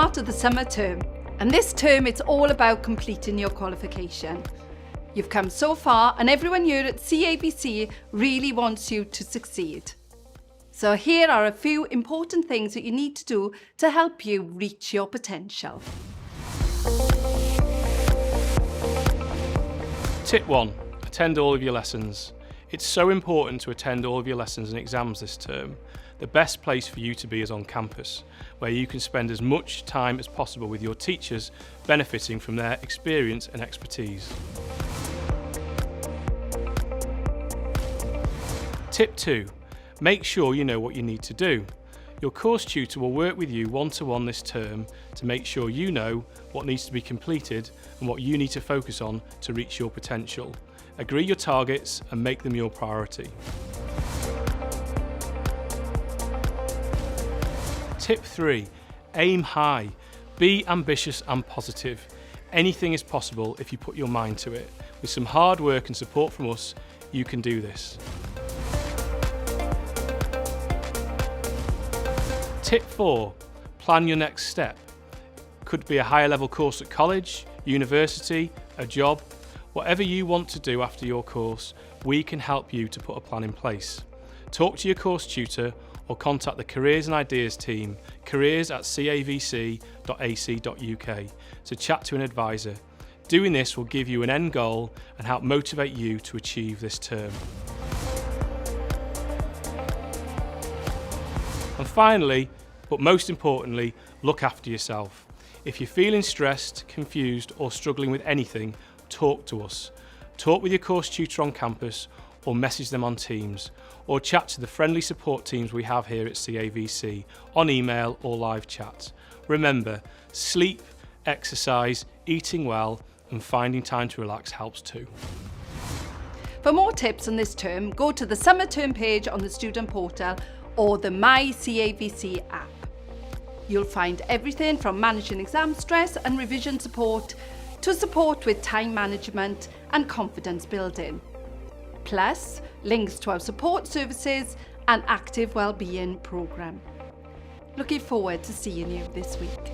start of the summer term, and this term it's all about completing your qualification. You've come so far and everyone here at CAVC really wants you to succeed. So here are a few important things that you need to do to help you reach your potential. Tip 1. Attend all of your lessons. It's so important to attend all of your lessons and exams this term. The best place for you to be is on campus, where you can spend as much time as possible with your teachers, benefiting from their experience and expertise. Tip 2. Make sure you know what you need to do. Your course tutor will work with you one-to-one this term to make sure you know what needs to be completed and what you need to focus on to reach your potential. Agree your targets and make them your priority. Tip 3. Aim high. Be ambitious and positive. Anything is possible if you put your mind to it. With some hard work and support from us, you can do this. Tip 4. Plan your next step. Could be a higher level course at college, university, a job. Whatever you want to do after your course, we can help you to put a plan in place. Talk to your course tutor or contact the Careers and Ideas team, careers@cavc.ac.uk, to chat to an advisor. Doing this will give you an end goal and help motivate you to achieve this term. And finally, but most importantly, look after yourself. If you're feeling stressed, confused or struggling with anything, talk to us. Talk with your course tutor on campus or message them on Teams, or chat to the friendly support teams we have here at CAVC on email or live chat. Remember, sleep, exercise, eating well and finding time to relax helps too. For more tips on this term, go to the summer term page on the student portal or the My CAVC app. You'll find everything from managing exam stress and revision support to support with time management and confidence building. Plus, links to our support services and active wellbeing programme. Looking forward to seeing you this week.